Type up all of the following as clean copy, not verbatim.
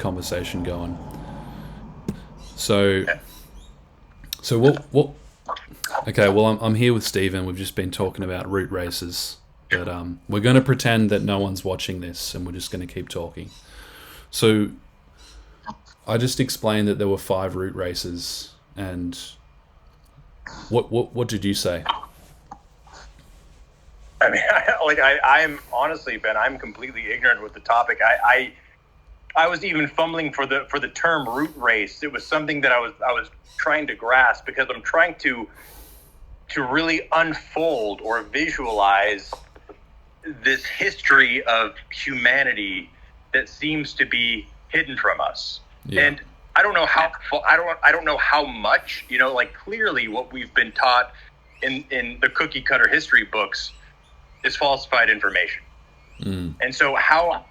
conversation going. So what? Okay, well, I'm here with Stephen. We've just been talking about root races, but we're going to pretend that no one's watching this, and we're just going to keep talking. So I just explained that there were 5 root races, and what did you say? I mean, I'm honestly, Ben, I'm completely ignorant with the topic. I was even fumbling for the term root race. It was something that I was trying to grasp, because I'm trying to really unfold or visualize this history of humanity that seems to be hidden from us. Yeah. And I don't know how I don't know how much, like, clearly what we've been taught in the cookie cutter history books is falsified information. And so how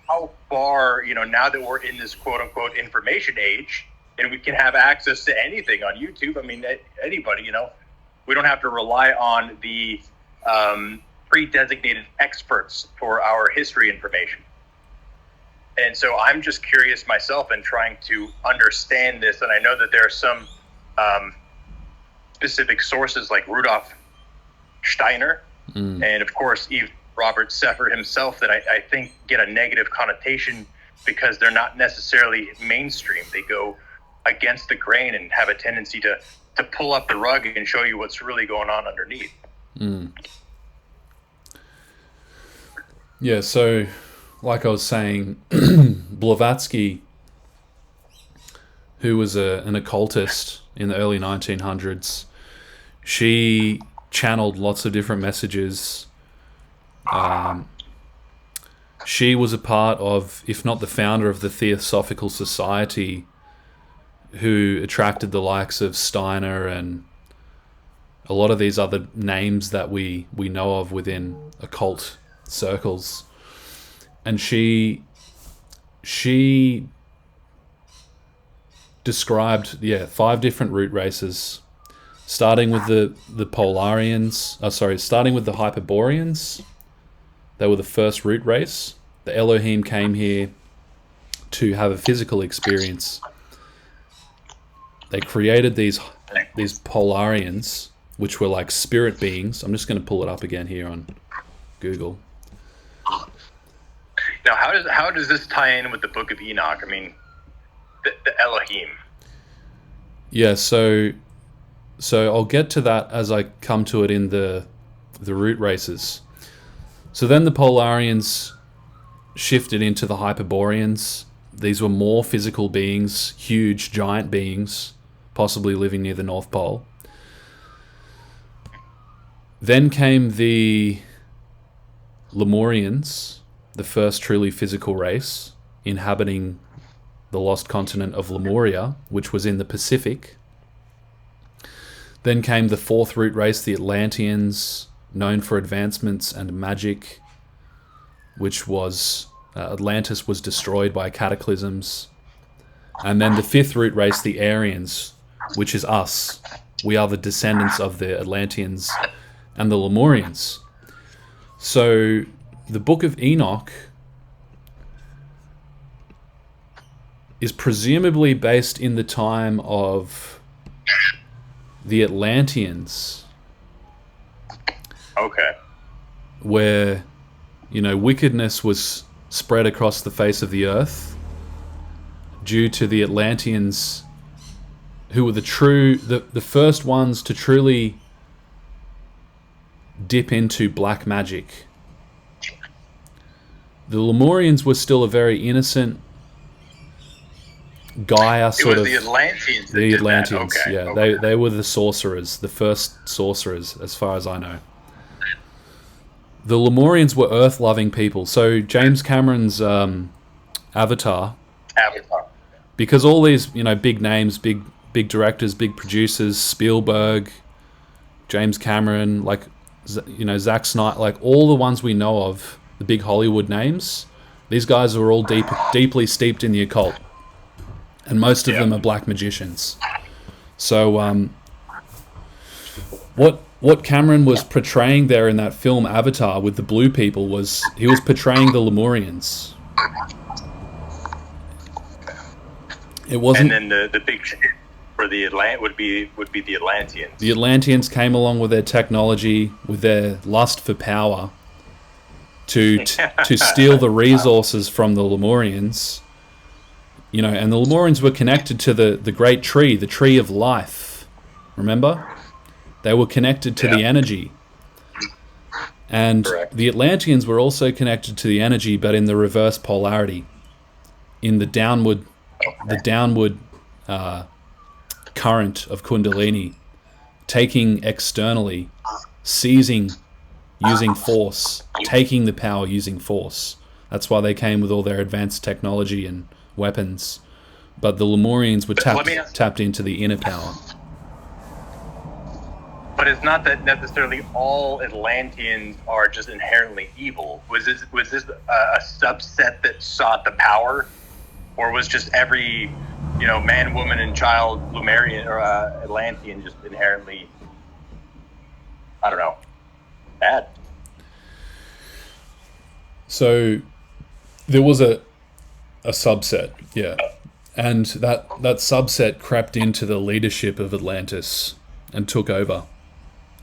far, now that we're in this quote unquote information age, and we can have access to anything on YouTube. I mean, anybody, we don't have to rely on the pre-designated experts for our history information. And so I'm just curious myself and trying to understand this. And I know that there are some specific sources like Rudolf Steiner, and of course, even Robert Seffer himself, that I think get a negative connotation because they're not necessarily mainstream. They go against the grain and have a tendency to pull up the rug and show you what's really going on underneath. Yeah, so like I was saying, Blavatsky, who was an occultist in the early 1900s, she channeled lots of different messages. She was a part of, if not the founder of, the Theosophical Society, who attracted the likes of Steiner and a lot of these other names that we know of within occult circles. And she described 5 different root races, starting with the starting with the Hyperboreans. They were the first root race. The Elohim came here to have a physical experience. They created these Polarians, which were like spirit beings. I'm just going to pull it up again here on Google. Now, how does this tie in with the Book of Enoch? I mean, the Elohim. Yeah, so I'll get to that as I come to it in the root races. So then the Polarians shifted into the Hyperboreans. These were more physical beings, huge, giant beings, possibly living near the North Pole. Then came the Lemurians, the first truly physical race, inhabiting the lost continent of Lemuria, which was in the Pacific. Then came the 4th root race, the Atlanteans, known for advancements and magic, which was Atlantis was destroyed by cataclysms. And then the 5th root race, the Aryans, which is us. We are the descendants of the Atlanteans and the Lemurians. So the Book of Enoch is presumably based in the time of the Atlanteans. Okay. Where, wickedness was spread across the face of the earth due to the Atlanteans, who were the first ones to truly dip into black magic. The Lemurians were still a very innocent Gaia sort of. It was the Atlanteans. The Atlanteans, okay. yeah. Okay. They were the sorcerers, the first sorcerers, as far as I know. The Lemurians were earth-loving people. So James Cameron's Avatar, because all these big names, big directors, big producers, Spielberg, James Cameron, Zack Snyder, all the ones we know of, the big Hollywood names, these guys are all deeply steeped in the occult, and most of them are black magicians. So what Cameron was portraying there in that film Avatar with the blue people was he was portraying the Lemurians. It wasn't. And then the big ship for the would be the Atlanteans. The Atlanteans came along with their technology, with their lust for power, to steal the resources from the Lemurians. You know, and the Lemurians were connected to the great tree, the tree of life. Remember? They were connected to the energy. And Correct. the Atlanteans were also connected to the energy, but in the reverse polarity, in the downward current of Kundalini, taking externally, seizing using force, taking the power using force. That's why they came with all their advanced technology and weapons. But the Lemurians were tapped into the inner power. But it's not that necessarily all Atlanteans are just inherently evil. Was this a subset that sought the power, or was just every, man, woman, and child Lemurian or Atlantean just inherently, I don't know, bad? So there was a subset, yeah, and that subset crept into the leadership of Atlantis and took over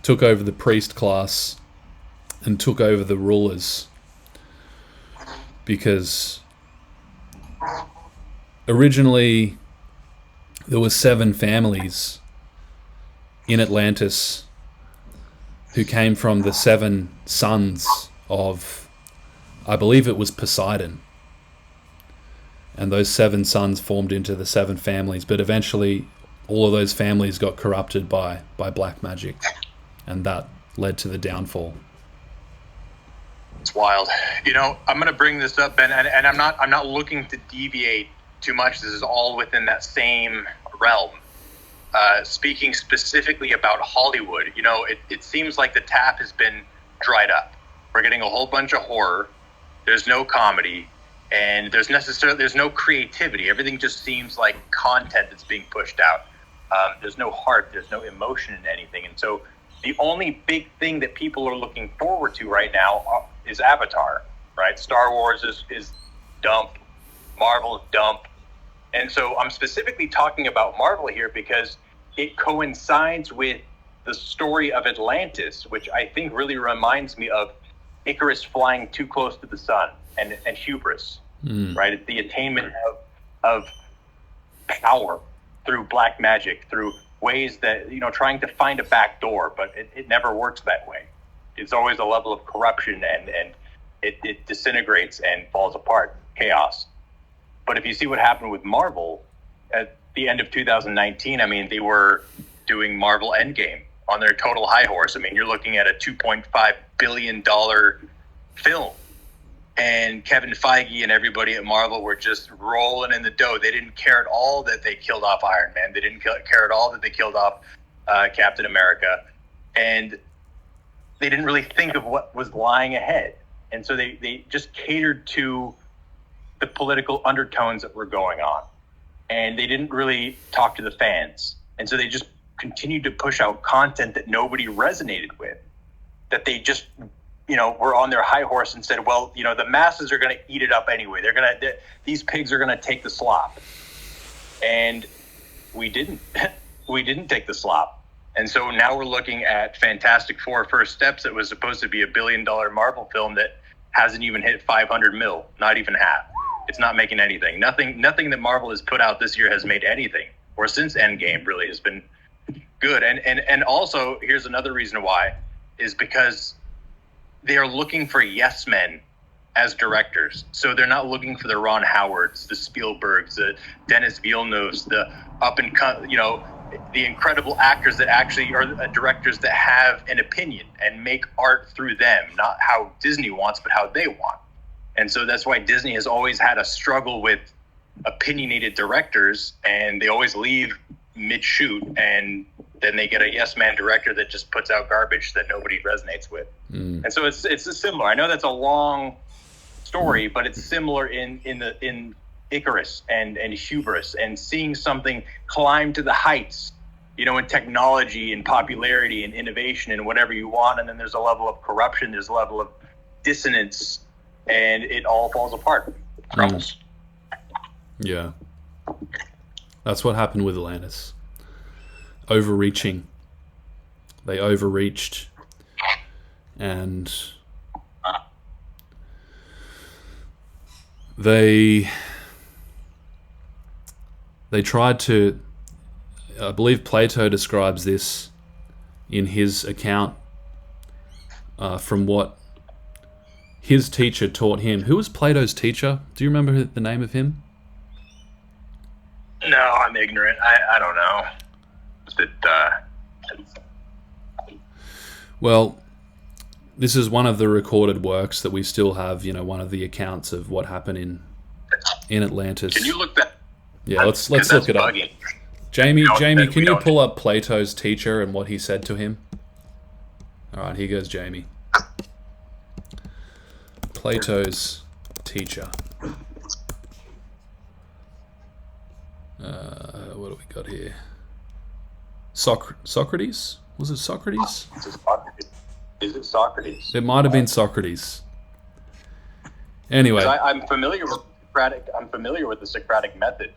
the priest class and took over the rulers, because originally there were 7 families in Atlantis who came from the 7 sons of, I believe it was Poseidon. And those 7 sons formed into the 7 families, but eventually all of those families got corrupted by black magic, and that led to the downfall. It's wild. I'm going to bring this up, Ben, and I'm not looking to deviate too much. This is all within that same realm. Speaking specifically about Hollywood, it seems like the tap has been dried up. We're getting a whole bunch of horror. There's no comedy, and there's no creativity. Everything just seems like content that's being pushed out. There's no heart. There's no emotion in anything. And so the only big thing that people are looking forward to right now is Avatar, right? Star Wars is dump. Marvel is dump. And so I'm specifically talking about Marvel here because it coincides with the story of Atlantis, which I think really reminds me of Icarus flying too close to the sun and hubris, right? It's the attainment of power through black magic, through ways that, trying to find a back door, but it never works that way. It's always a level of corruption, and it disintegrates and falls apart, chaos. But if you see what happened with Marvel at the end of 2019, they were doing Marvel Endgame on their total high horse. You're looking at a $2.5 billion film. And Kevin Feige and everybody at Marvel were just rolling in the dough. They didn't care at all that they killed off Iron Man. They didn't care at all that they killed off Captain America. And they didn't really think of what was lying ahead. And so they just catered to the political undertones that were going on. And they didn't really talk to the fans. And so they just continued to push out content that nobody resonated with, that they just were on their high horse and said, well, the masses are going to eat it up anyway. These pigs are going to take the slop. And we didn't. We didn't take the slop. And so now we're looking at Fantastic Four First Steps. That was supposed to be a $1 billion Marvel film that hasn't even hit 500 mil, not even half. It's not making anything. Nothing that Marvel has put out this year has made anything, or since Endgame really has been good. And also, here's another reason why, is because they are looking for yes men as directors. So they're not looking for the Ron Howards, the Spielbergs, the Denis Villeneuves, the the incredible actors that actually are directors that have an opinion and make art through them, not how Disney wants, but how they want. And so that's why Disney has always had a struggle with opinionated directors, and they always leave mid-shoot, and then they get a yes-man director that just puts out garbage that nobody resonates with. And so it's similar. I know that's a long story, but it's similar in Icarus and hubris, and seeing something climb to the heights, in technology and popularity and innovation and whatever you want, and then there's a level of corruption, there's a level of dissonance, and it all falls apart. Crumbles. Yeah. That's what happened with Atlantis. Overreaching. They overreached, and they tried to. I believe Plato describes this in his account from what his teacher taught him. Who was Plato's teacher? Do you remember the name of him? No, I'm ignorant. I don't know. Well, this is one of the recorded works that we still have. One of the accounts of what happened in Atlantis. Can you look that? Yeah, let's look it up. Bugging. Jamie, can you pull up Plato's teacher and what he said to him? All right, here goes Jamie. Plato's teacher. What do we got here? Socrates? Was it Socrates? Is it Socrates? It might have been Socrates. Anyway, I'm familiar with Socratic. I'm familiar with the Socratic method,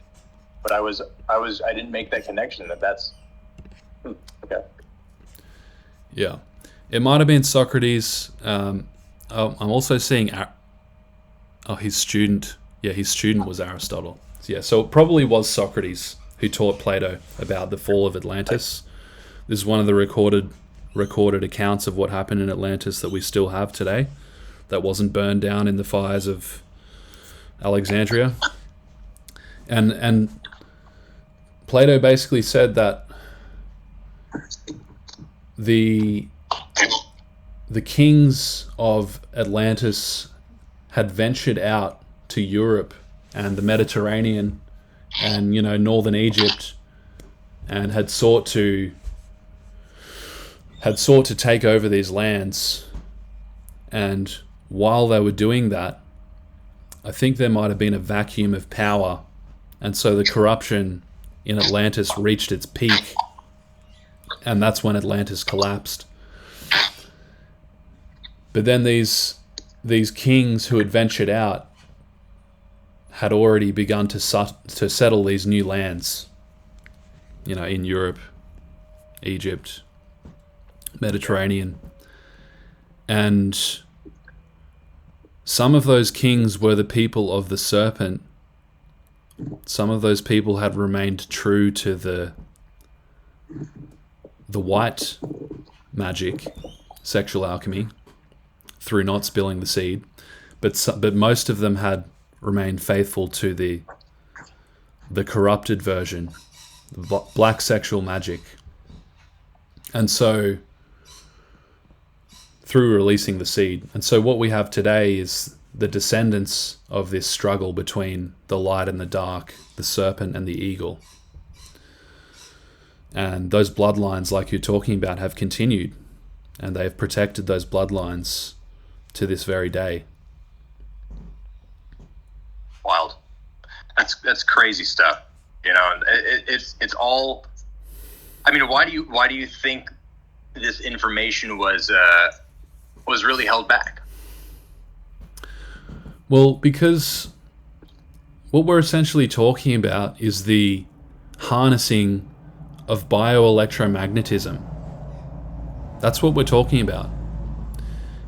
but I didn't make that connection. That's okay. Yeah, it might have been Socrates. I'm also seeing his student. Yeah, his student was Aristotle. Yeah, so it probably was Socrates who taught Plato about the fall of Atlantis. This is one of the recorded accounts of what happened in Atlantis that we still have today, that wasn't burned down in the fires of Alexandria. And Plato basically said that the kings of Atlantis had ventured out to Europe and the Mediterranean and northern Egypt, and had sought to take over these lands. And while they were doing that, I think there might have been a vacuum of power, and so the corruption in Atlantis reached its peak, and that's when Atlantis collapsed. But then these kings who had ventured out had already begun to settle these new lands, in Europe, Egypt, Mediterranean. And some of those kings were the people of the serpent. Some of those people had remained true to the white magic, sexual alchemy, through not spilling the seed. But most of them had remained faithful to the corrupted version, the black sexual magic. And so, through releasing the seed. And so what we have today is the descendants of this struggle between the light and the dark, the serpent and the eagle. And those bloodlines, like you're talking about, have continued. And they've protected those bloodlines to this very day. Wild. That's crazy stuff. It's all. I mean, why do you think this information was really held back? Well, because what we're essentially talking about is the harnessing of bioelectromagnetism. That's what we're talking about.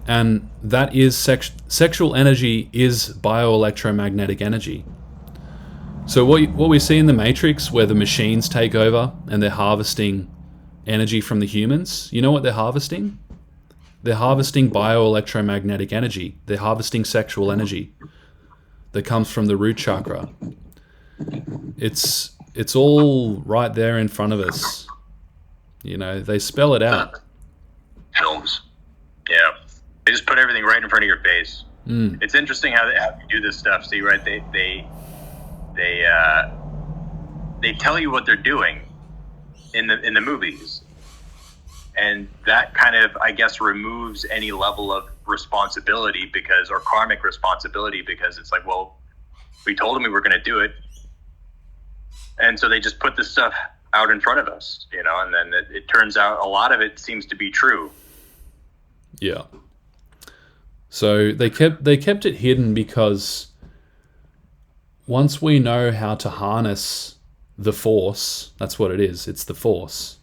And that is sexual energy is bioelectromagnetic energy. So what we see in the Matrix, where the machines take over and they're harvesting energy from the humans, you know what they're harvesting? They're harvesting bioelectromagnetic energy. They're harvesting sexual energy that comes from the root chakra. It's all right there in front of us. They spell it out. Films. Yeah. They just put everything right in front of your face. It's interesting how they do this stuff. See, right? They tell you what they're doing in the movies, and that kind of, I guess, removes any level of responsibility or karmic responsibility, because it's like, well, we told them we were going to do it, and so they just put this stuff out in front of us, and then it turns out a lot of it seems to be true. Yeah. So they kept it hidden because once we know how to harness the Force. That's what it is. It's the Force.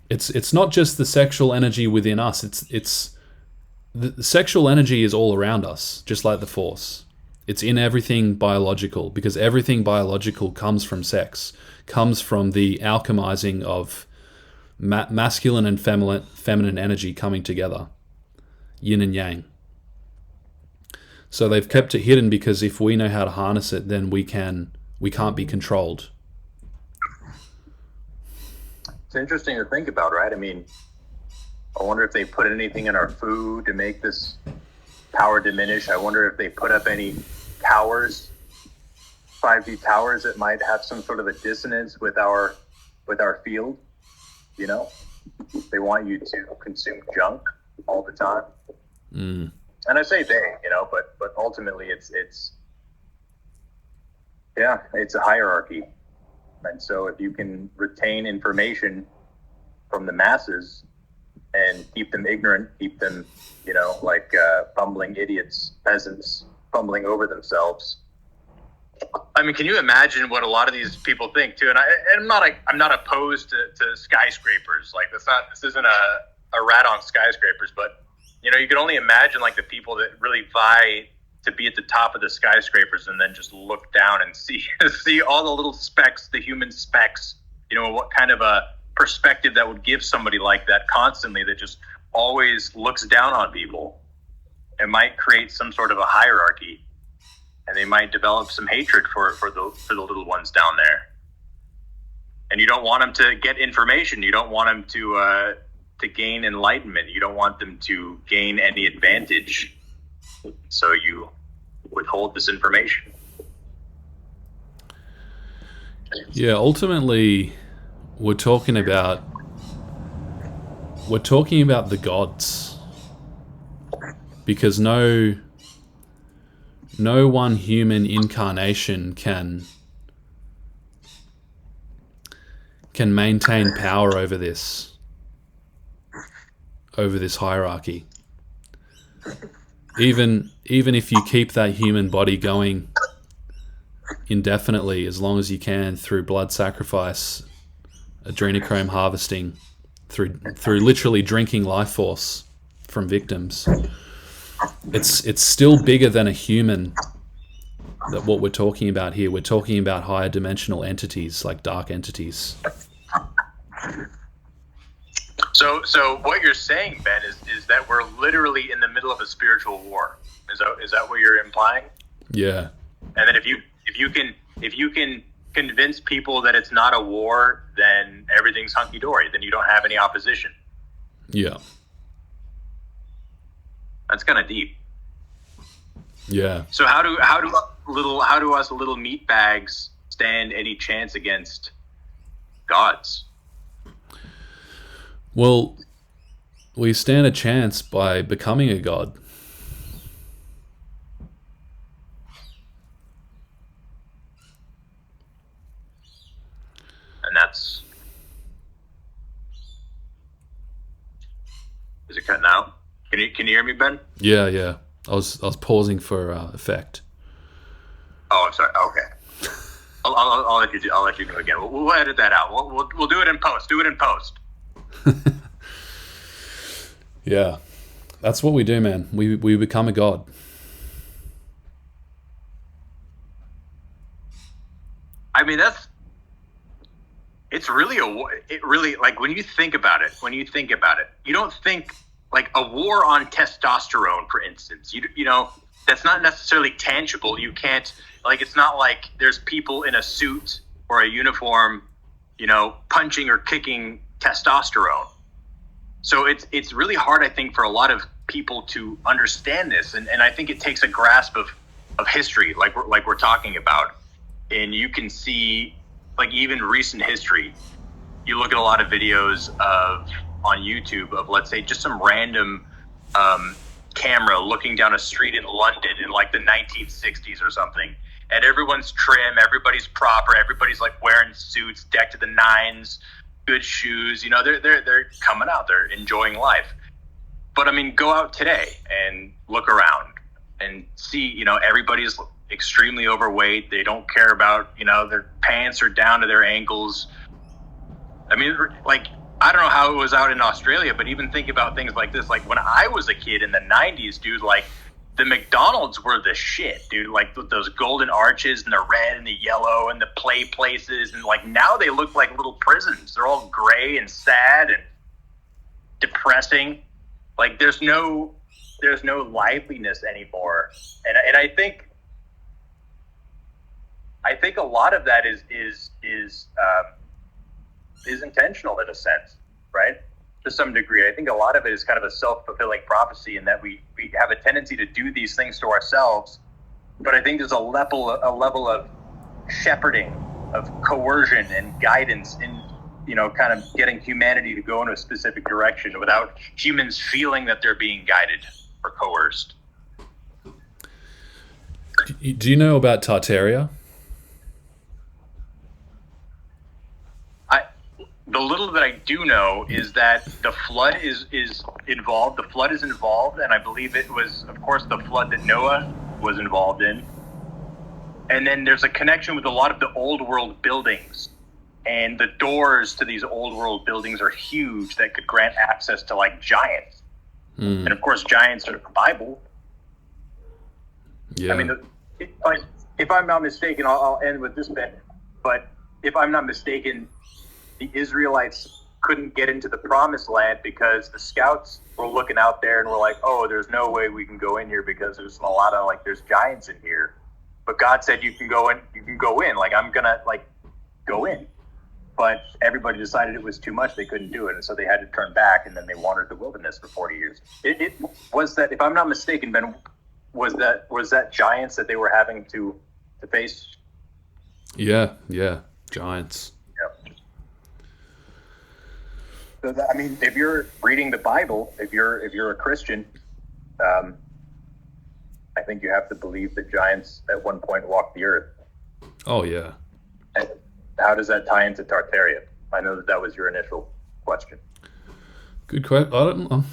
It's not just the sexual energy within us. It's the sexual energy is all around us, just like the Force. It's in everything biological, because everything biological comes from sex, comes from the alchemizing of masculine and feminine energy coming together, yin and yang. So they've kept it hidden because if we know how to harness it, then we can't be controlled. It's interesting to think about, right? I mean, I wonder if they put anything in our food to make this power diminish. I wonder if they put up any towers, 5D towers that might have some sort of a dissonance with our field. You know, they want you to consume junk all the time. Mm. And I say they, you know, but ultimately it's a hierarchy. And so if you can retain information from the masses and keep them ignorant, keep them, you know, like bumbling idiots, peasants, fumbling over themselves. I mean, can you imagine what a lot of these people think too? And I'm not opposed to skyscrapers. Like this isn't a rat on skyscrapers, but you know, you can only imagine like the people that really vie to be at the top of the skyscrapers and then just look down and see all the little specks, the human specks. You know, what kind of a perspective that would give somebody like that constantly, that just always looks down on people. It might create some sort of a hierarchy, and they might develop some hatred for the little ones down there. And you don't want them to get information. You don't want them to gain enlightenment. You don't want them to gain any advantage. So you withhold this information. Yeah, ultimately, we're talking about the gods, because no one human incarnation can maintain power over this hierarchy. Even if you keep that human body going indefinitely, as long as you can, through blood sacrifice, adrenochrome harvesting, through literally drinking life force from victims, it's still bigger than a human. That what we're talking about here, we're talking about higher dimensional entities, like dark entities. So what you're saying, Ben, is that we're literally in the middle of a spiritual war. Is that what you're implying? Yeah. And then if you can convince people that it's not a war, then everything's hunky dory. Then you don't have any opposition. Yeah. That's kind of deep. Yeah. So how do us little meat bags stand any chance against gods? Well, we stand a chance by becoming a god. And that's... Is it cutting out? Can you hear me, Ben? Yeah. I was pausing for effect. Oh, I'm sorry. Okay. I'll let you go again. We'll edit that out. We'll do it in post. Do it in post. Yeah, that's what we do, man. We become a god. I mean, it's really like when you think about it, you don't think like a war on testosterone, for instance. You know, that's not necessarily tangible. You can't, like, it's not like there's people in a suit or a uniform, you know, punching or kicking testosterone. So it's really hard, I think, for a lot of people to understand this, and I think it takes a grasp of history, like we're talking about, and you can see, like, even recent history. You look at a lot of videos on YouTube of, let's say, just some random camera looking down a street in London in like the 1960s or something, and everyone's trim, everybody's proper, everybody's like wearing suits, decked to the nines, good shoes, you know, they're coming out, they're enjoying life. But I mean, go out today and look around and see, you know, everybody's extremely overweight. They don't care about, their pants are down to their ankles. I mean, like, I don't know how it was out in Australia, but even think about things like this. Like, when I was a kid in the 90s, dude, like, the McDonald's were the shit, dude. Like, those golden arches and the red and the yellow and the play places. And, like, now they look like little prisons. They're all gray and sad and depressing. Like, there's no liveliness anymore. And I think a lot of that is intentional in a sense, right? To some degree. I think a lot of it is kind of a self-fulfilling prophecy in that we have a tendency to do these things to ourselves. But I think there's a level of shepherding, of coercion and guidance in, kind of getting humanity to go in a specific direction without humans feeling that they're being guided or coerced. Do you know about Tartaria? The little that I do know is that the flood is involved. The flood is involved, and I believe it was, of course, the flood that Noah was involved in. And then there's a connection with a lot of the old world buildings. And the doors to these old world buildings are huge that could grant access to, like, giants. And, of course, giants are the Bible. Yeah. I mean, if I'm not mistaken, I'll end with this bit. But if I'm not mistaken, the Israelites couldn't get into the promised land because the scouts were looking out there and were like, oh, there's no way we can go in here because there's a lot of, like, there's giants in here. But God said you can go in. Like, I'm gonna, like, go in. But everybody decided it was too much. They couldn't do it, and so they had to turn back, and then they wandered the wilderness for 40 years. It was that, if I'm not mistaken, Ben, was that giants that they were having to face? Yeah, giants. Yeah. So that, I mean, if you're reading the Bible, if you're a Christian, I think you have to believe that giants at one point walked the earth. Oh yeah. And how does that tie into Tartaria? I know that was your initial question. Good question. I don't know.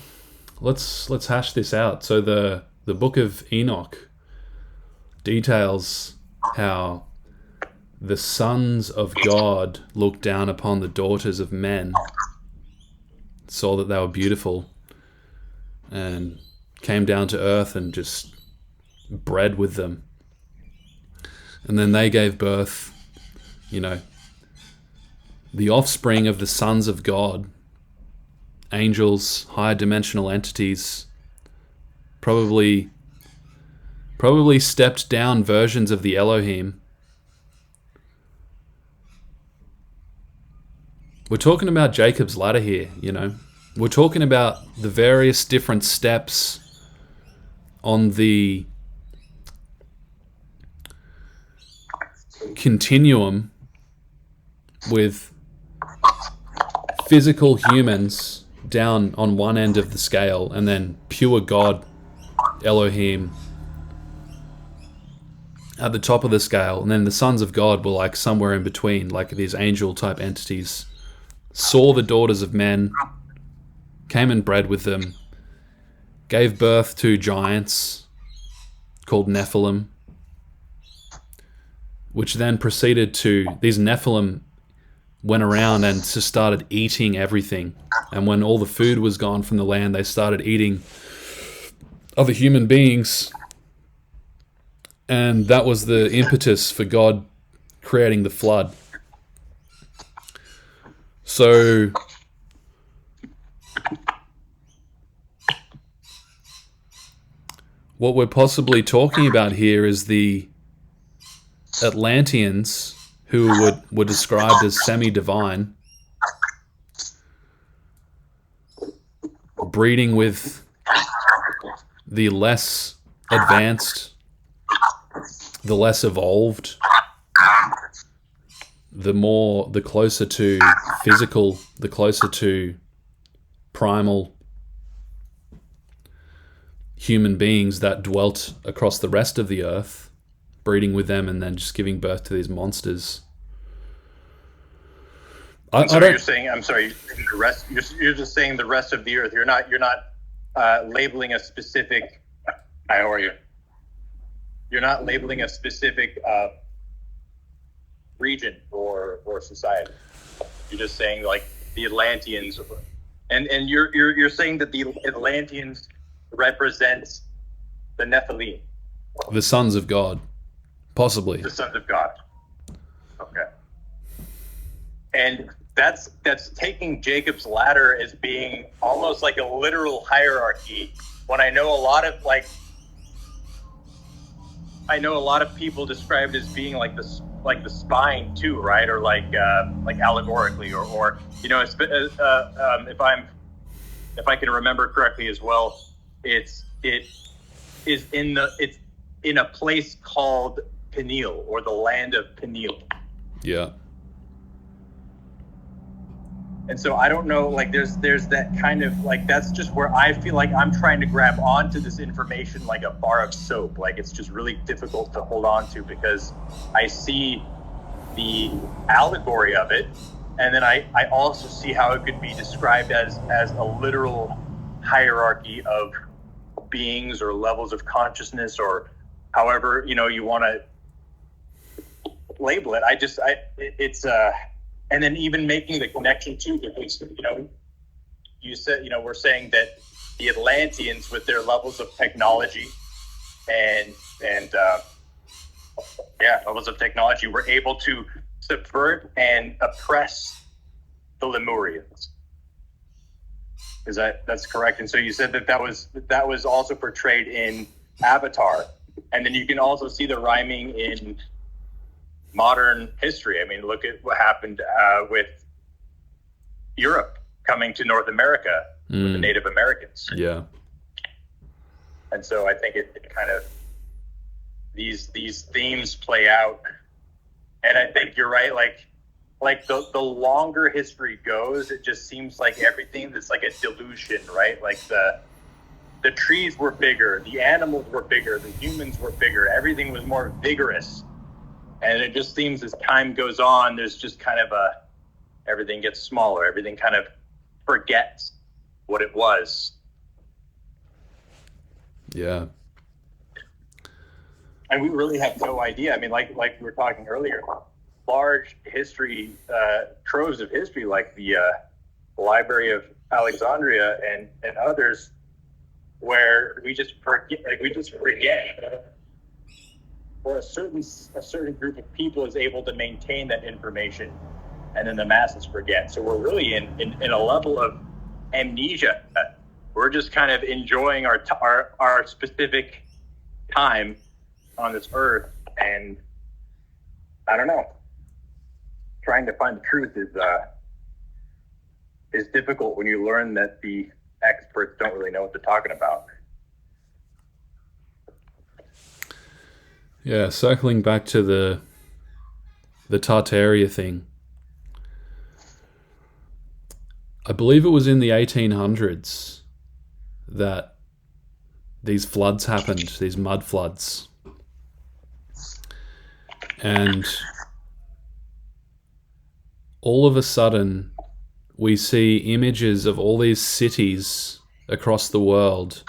Let's hash this out. So the book of Enoch details how the sons of God looked down upon the daughters of men, saw that they were beautiful, and came down to earth and just bred with them. And then they gave birth, the offspring of the sons of God, angels, higher dimensional entities, probably stepped down versions of the Elohim. We're talking about Jacob's ladder here, We're talking about the various different steps on the continuum with physical humans down on one end of the scale, and then pure God, Elohim, at the top of the scale, and then the sons of God were like somewhere in between, like these angel type entities, saw the daughters of men, came and bred with them, gave birth to giants called Nephilim, which then proceeded to, these Nephilim went around and just started eating everything. And when all the food was gone from the land, they started eating other human beings. And that was the impetus for God creating the flood. So what we're possibly talking about here is the Atlanteans, who were described as semi-divine, breeding with the less advanced, the less evolved, the closer to physical, the closer to primal human beings that dwelt across the rest of the earth, breeding with them and then just giving birth to these monsters. I'm sorry. You're just saying the rest of the earth. You're not labeling a specific. Hi, how are you? You're not labeling a specific region or society. You're just saying like the Atlanteans, and you're saying that the Atlanteans represent the Nephilim, the sons of God, possibly. The sons of God. Okay. And that's taking Jacob's ladder as being almost like a literal hierarchy. When I know a lot of people describe it as being like the spine too, right? Or like allegorically, or if I can remember correctly as well, it's in a place called Peniel, or the land of Peniel. Yeah. And so I don't know, like there's that kind of like, that's just where I feel like I'm trying to grab onto this information like a bar of soap. Like it's just really difficult to hold on to, because I see the allegory of it, and then I also see how it could be described as a literal hierarchy of beings or levels of consciousness, or however you want to label it. It's and then even making the connection too, because you said we're saying that the Atlanteans, with their levels of technology and levels of technology, were able to subvert and oppress the Lemurians. That's correct? And so you said that was also portrayed in Avatar, and then you can also see the rhyming in modern history. I mean, look at what happened with Europe coming to North America with the Native Americans. Yeah. And so I think it kind of, these themes play out. And I think you're right. Like the longer history goes, it just seems like everything that's like a delusion, right? Like the trees were bigger, the animals were bigger, the humans were bigger, everything was more vigorous. And it just seems as time goes on, there's just kind of everything gets smaller. Everything kind of forgets what it was. Yeah. And we really have no idea. I mean, like we were talking earlier, large history, troves of history, like the Library of Alexandria and others, where we just forget. Or a certain group of people is able to maintain that information, and then the masses forget. So we're really in a level of amnesia. We're just kind of enjoying our specific time on this earth, and I don't know. Trying to find the truth is difficult when you learn that the experts don't really know what they're talking about. Yeah, circling back to the Tartaria thing. I believe it was in the 1800s that these floods happened, these mud floods. And all of a sudden, we see images of all these cities across the world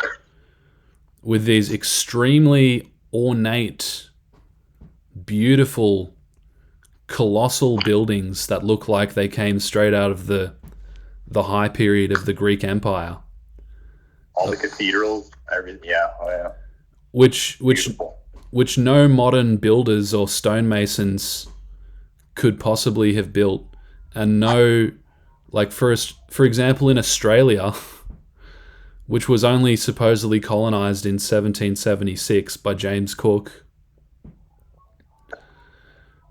with these extremely ornate, beautiful, colossal buildings that look like they came straight out of the high period of the Greek Empire. All the cathedrals, everything, yeah, oh yeah. Which no modern builders or stonemasons could possibly have built, and no, like for example, in Australia, which was only supposedly colonized in 1776 by James Cook.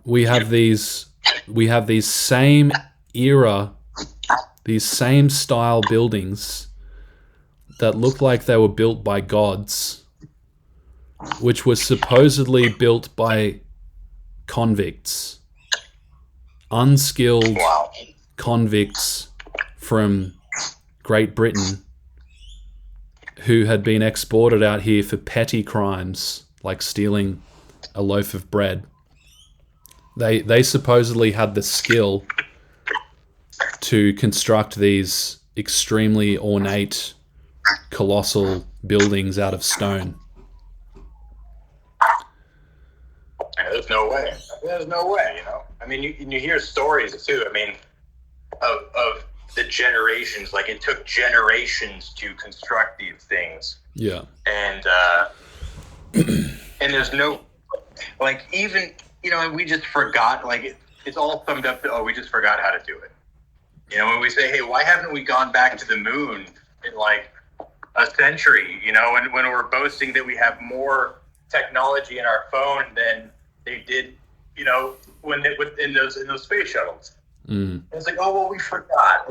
We have these same era, these same style buildings that look like they were built by gods, which was supposedly built by convicts, unskilled convicts from Great Britain, who had been exported out here for petty crimes like stealing a loaf of bread. They supposedly had the skill to construct these extremely ornate, colossal buildings out of stone. there's no way, I mean, you hear stories too. I mean, of the generations. Like, it took generations to construct these things. Yeah. And and there's no, like, even, we just forgot. Like, it's all summed up to, we just forgot how to do it. When we say, hey, why haven't we gone back to the moon in like a century? When we're boasting that we have more technology in our phone than they did, in those space shuttles. Mm. It's like, oh, well, we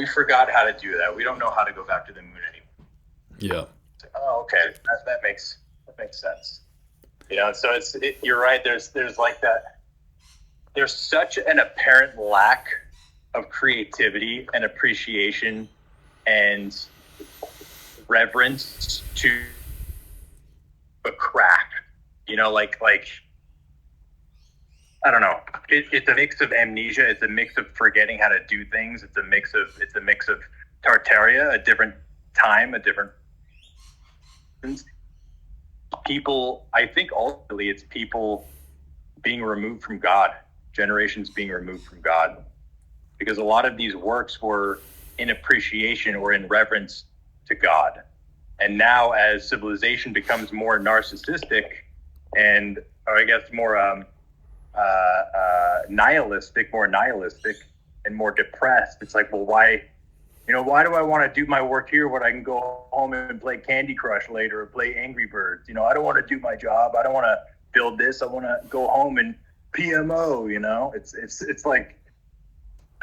forgot how to do that. We don't know how to go back to the moon anymore. Yeah. It's like, oh, okay, that makes sense. So you're right. There's like that. There's such an apparent lack of creativity and appreciation and reverence to a crack. Like I don't know. It's a mix of amnesia. It's a mix of forgetting how to do things. It's a mix of Tartaria, a different time, a different people. I think ultimately it's people being removed from God, generations being removed from God, because a lot of these works were in appreciation or in reverence to God. And now, as civilization becomes more narcissistic and, or I guess more nihilistic, and more depressed, it's like, well, why do I want to do my work here when I can go home and play Candy Crush later or play Angry Birds? I don't want to do my job. I don't want to build this. I want to go home and PMO. It's like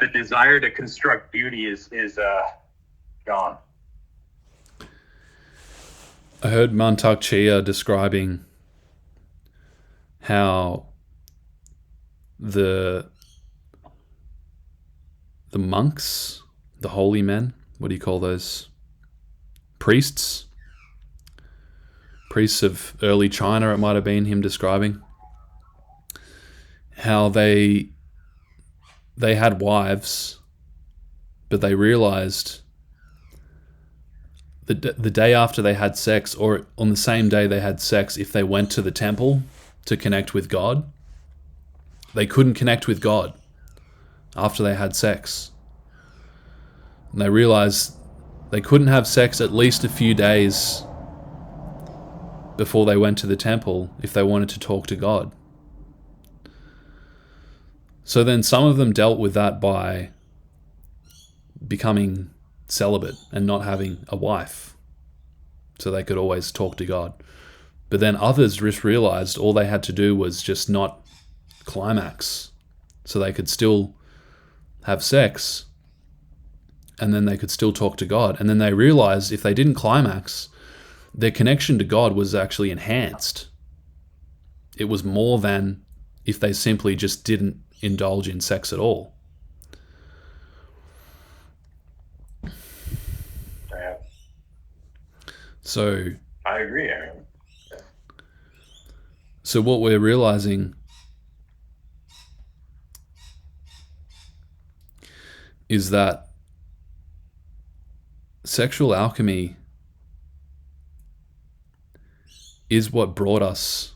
the desire to construct beauty is gone. I heard Mantak Chia describing how the monks, the holy men, what do you call those? Priests of early China, it might have been him describing, how they had wives, but they realized the day after they had sex, or on the same day they had sex, if they went to the temple to connect with God, they couldn't connect with God after they had sex. And they realized they couldn't have sex at least a few days before they went to the temple if they wanted to talk to God. So then some of them dealt with that by becoming celibate and not having a wife, so they could always talk to God. But then others just realized all they had to do was just not climax, so they could still have sex, and then they could still talk to God. And then they realized if they didn't climax, their connection to God was actually enhanced. It was more than if they simply just didn't indulge in sex at all. So I agree. So what we're realizing is that sexual alchemy is what brought us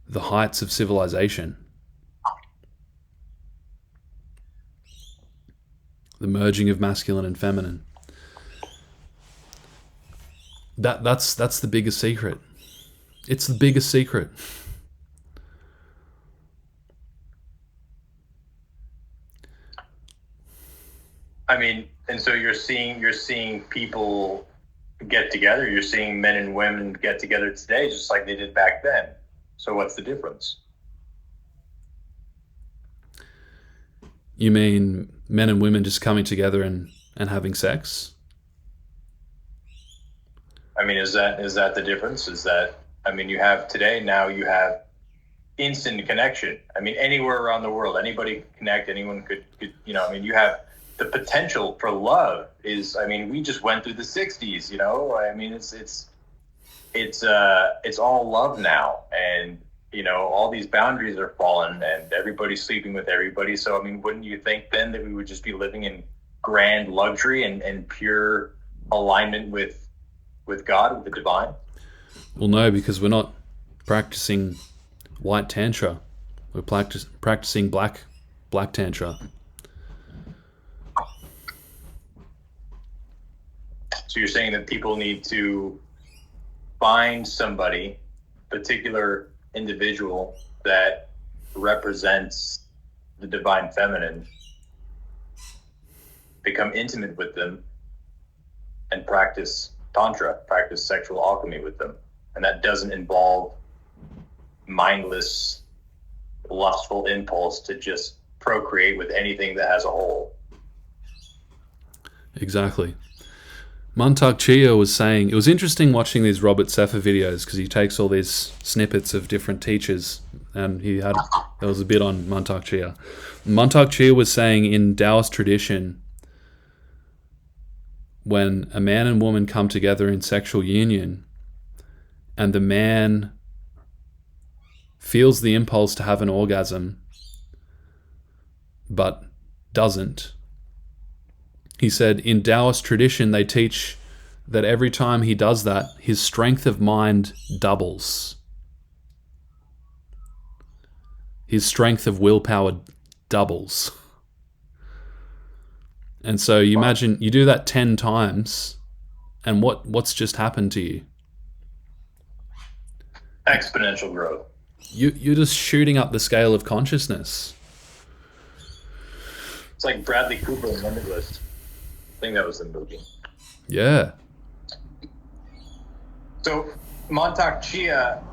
the heights of civilization. The merging of masculine and feminine. That's the biggest secret. It's the biggest secret. I mean, and so you're seeing people get together. You're seeing men and women get together today, just like they did back then. So what's the difference? You mean men and women just coming together and having sex? I mean, is that the difference? You have today, now you have instant connection. I mean, anywhere around the world, anybody can connect, anyone could you have the potential for love we just went through the 60s, it's all love now. And, all these boundaries are fallen and everybody's sleeping with everybody. So, wouldn't you think then that we would just be living in grand luxury and pure alignment with God, with the divine? Well, no, because we're not practicing white tantra. We're practicing black tantra. So you're saying that people need to find somebody, particular individual that represents the divine feminine, become intimate with them, and practice tantra, practice sexual alchemy with them. And that doesn't involve mindless, lustful impulse to just procreate with anything that has a hole. Exactly. Mantak Chia was saying, it was interesting watching these Robert Sefer videos because he takes all these snippets of different teachers, and there was a bit on Mantak Chia. Mantak Chia was saying in Taoist tradition, when a man and woman come together in sexual union and the man feels the impulse to have an orgasm but doesn't, he said in Taoist tradition they teach that every time he does that, his strength of mind doubles. His strength of willpower doubles. And so you imagine you do that 10 times, and what's just happened to you? Exponential growth. You're just shooting up the scale of consciousness. It's like Bradley Cooper in Limitless. I think that was the movie. Yeah. So Mantak Chia,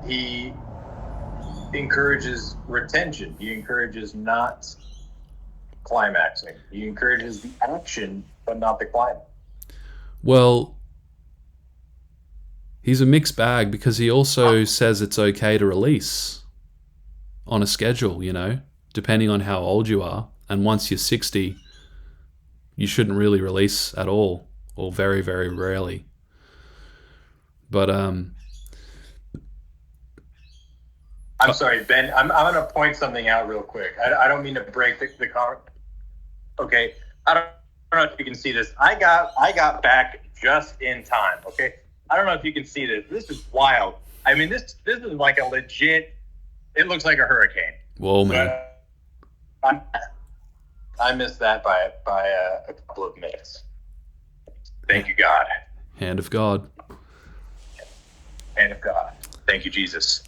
he encourages retention. He encourages not climaxing. He encourages the action, but not the climax. Well, he's a mixed bag because he also says it's okay to release on a schedule, depending on how old you are. And once you're 60, you shouldn't really release at all, or very, very rarely. But I'm sorry, Ben. I'm going to point something out real quick. I don't mean to break the car. Okay, I don't know if you can see this. I got back just in time. Okay, I don't know if you can see this. This is wild. I mean, this is like a legit. It looks like a hurricane. Whoa, man! I missed that by a couple of minutes. Thank you, God. Hand of God. Hand of God. Thank you, Jesus.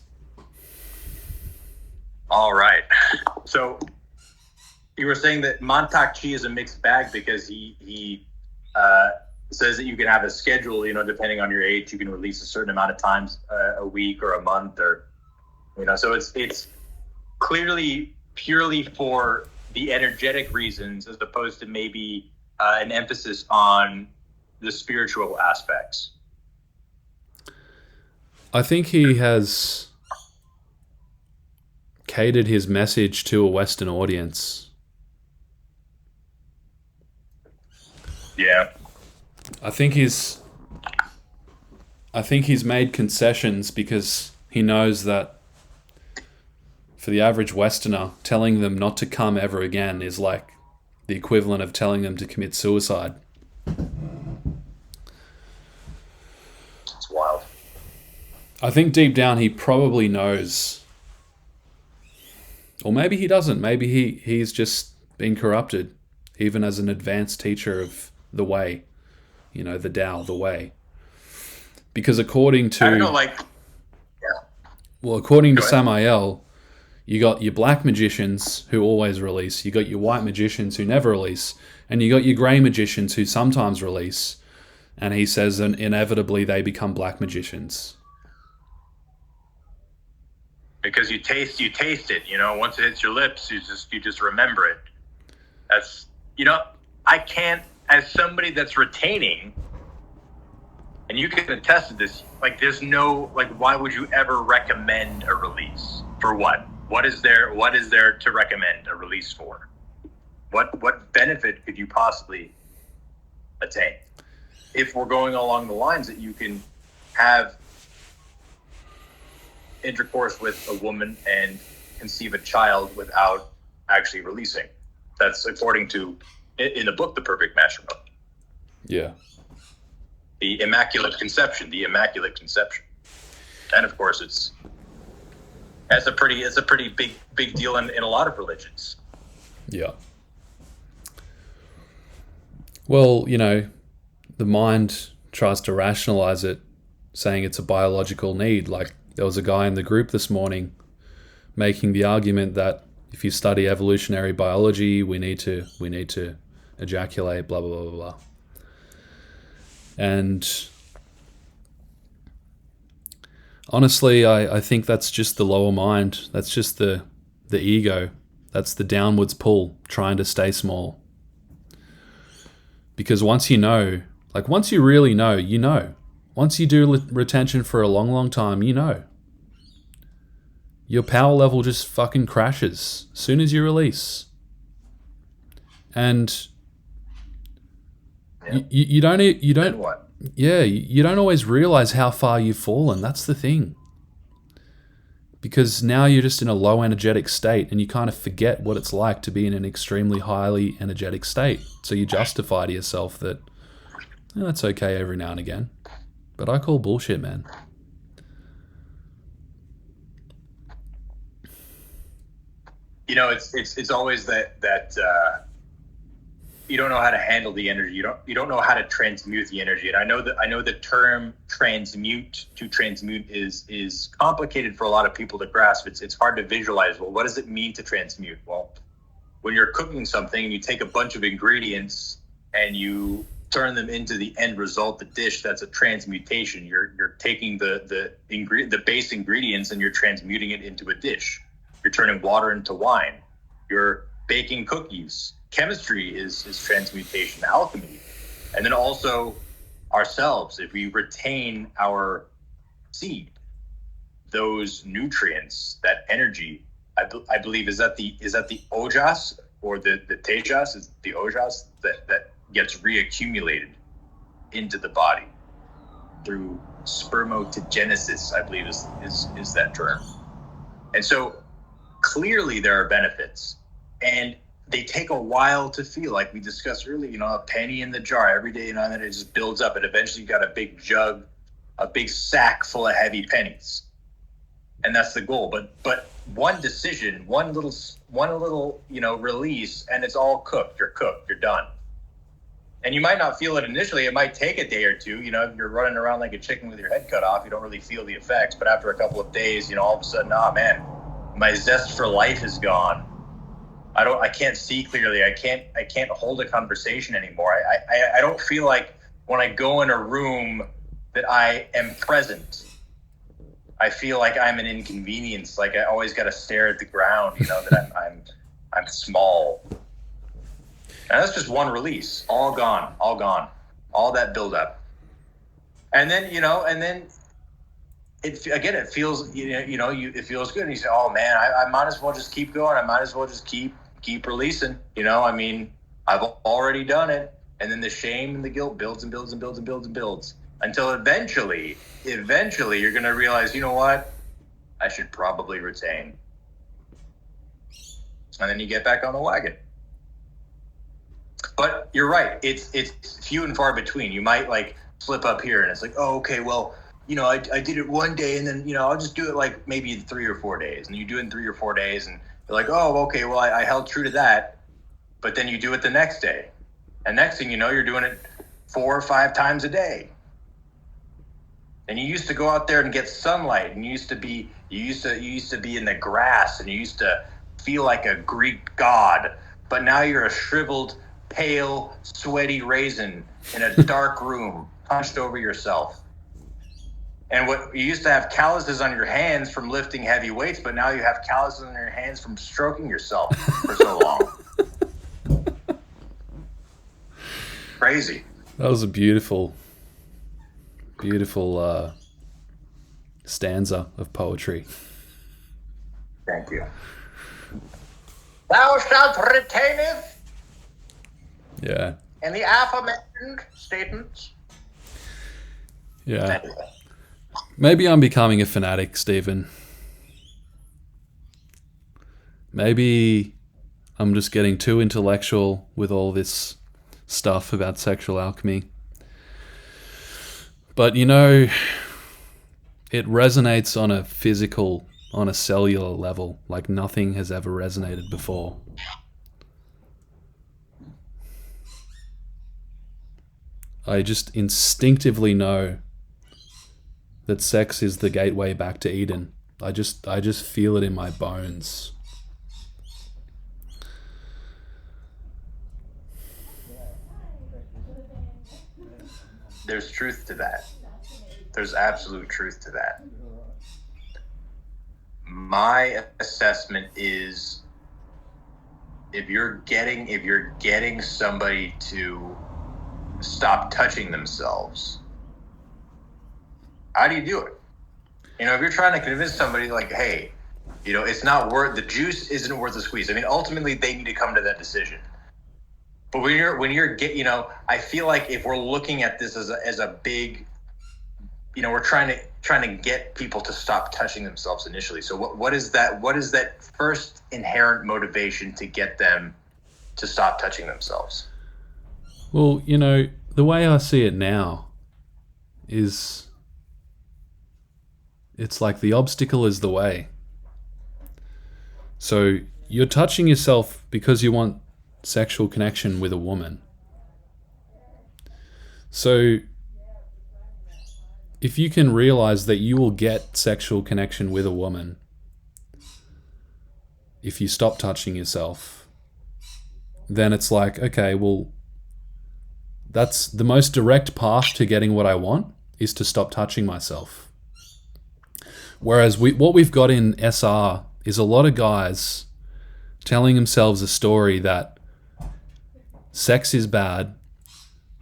All right. So you were saying that Mantak Chi is a mixed bag because he says that you can have a schedule, depending on your age, you can release a certain amount of times a week or a month, or so it's clearly purely for the energetic reasons as opposed to maybe an emphasis on the spiritual aspects. I think he has catered his message to a Western audience. Yeah. I think he's made concessions because he knows that for the average Westerner, telling them not to come ever again is like the equivalent of telling them to commit suicide. It's wild. I think deep down he probably knows. Or maybe he doesn't. Maybe he's just been corrupted, even as an advanced teacher of the way. The Tao, the way. Because according to... I don't know, Well, according to Samael, you got your black magicians who always release, you got your white magicians who never release, and you got your grey magicians who sometimes release. And he says that inevitably they become black magicians. Because you taste it, once it hits your lips, you just remember it. That's, I can't, as somebody that's retaining, and you can attest to this, there's no, why would you ever recommend a release? For what? What is there to recommend a release for? What benefit could you possibly attain? If we're going along the lines that you can have intercourse with a woman and conceive a child without actually releasing. That's according to, in the book, The Perfect Matrimony. Yeah. The Immaculate Conception. And of course, it's That's a pretty big deal in a lot of religions. Yeah. Well, the mind tries to rationalize it, saying it's a biological need. Like, there was a guy in the group this morning making the argument that if you study evolutionary biology, we need to ejaculate, blah, blah, blah, blah, blah. And honestly, I think that's just the lower mind. That's just the ego. That's the downwards pull, trying to stay small. Because once you know, once you really know, you know. Once you do retention for a long, long time, you know. Your power level just fucking crashes as soon as you release. And you don't what? Yeah, you don't always realize how far you've fallen. That's the thing. Because now you're just in a low energetic state and you kind of forget what it's like to be in an extremely highly energetic state. So you justify to yourself that that's okay every now and again. But I call bullshit, man. It's always that you don't know how to handle the energy. You don't know how to transmute the energy. And I know the term transmute is complicated for a lot of people to grasp. It's hard to visualize. Well, what does it mean to transmute? Well, when you're cooking something and you take a bunch of ingredients and you turn them into the end result, the dish, that's a transmutation. You're taking the base ingredients and you're transmuting it into a dish. You're turning water into wine. You're baking cookies. Chemistry is transmutation, alchemy. And then also ourselves, if we retain our seed, those nutrients, that energy, I believe, is that the ojas or the tejas, is the ojas that gets reaccumulated into the body through spermatogenesis, I believe is that term. And so clearly there are benefits, and they take a while to feel, like we discussed earlier, a penny in the jar every day, and then it just builds up, and eventually you got a big jug, a big sack full of heavy pennies. And that's the goal. But one decision, one little release, and it's all cooked. You're done. And you might not feel it initially. It might take a day or two. If you're running around like a chicken with your head cut off, you don't really feel the effects. But after a couple of days, all of a sudden, man, my zest for life is gone. I can't see clearly. I can't hold a conversation anymore. I don't feel like when I go in a room that I am present. I feel like I'm an inconvenience. Like I always got to stare at the ground, that I'm small. And that's just one release. All gone. All that build up. And then, it feels, it feels good. And you say, oh man, I might as well just keep going. I might as well just keep releasing. I've already done it. And then the shame and the guilt builds and builds and builds and builds and builds until eventually you're going to realize, you know what? I should probably retain. And then you get back on the wagon. But you're right. It's few and far between. You might slip up here and it's like, oh, okay, well, I did it one day and then, I'll just do it maybe 3 or 4 days. And you do it in 3 or 4 days and you're like, oh, okay, well, I held true to that. But then you do it the next day. And next thing you know, you're doing it 4 or 5 times a day. And you used to go out there and get sunlight, and you used to be in the grass, and you used to feel like a Greek god. But now you're a shriveled, pale, sweaty raisin in a dark room, hunched over yourself. And what you used to have calluses on your hands from lifting heavy weights, but now you have calluses on your hands from stroking yourself for so long. Crazy. That was a beautiful stanza of poetry. Thank you. Thou shalt retain it. Yeah. In the aforementioned statements. Yeah. Maybe I'm becoming a fanatic, Stephen. Maybe I'm just getting too intellectual with all this stuff about sexual alchemy. But it resonates on a physical on a cellular level like nothing has ever resonated before. I just instinctively know that sex is the gateway back to Eden. I just feel it in my bones. There's truth to that. There's absolute truth to that. My assessment is if you're getting somebody to stop touching themselves, how do you do it? You know, if you're trying to convince somebody like, hey, you know, it's not worth, the juice isn't worth the squeeze. I mean, ultimately they need to come to that decision. But you know, I feel like if we're looking at this as a big, you know, we're trying to get people to stop touching themselves initially. So what is that first inherent motivation to get them to stop touching themselves? Well, you know, the way I see it now is it's like the obstacle is the way. So you're touching yourself because you want sexual connection with a woman. So if you can realize that you will get sexual connection with a woman if you stop touching yourself, then it's like, okay, well, that's the most direct path to getting what I want, is to stop touching myself. Whereas what we've got in SR is a lot of guys telling themselves a story that sex is bad,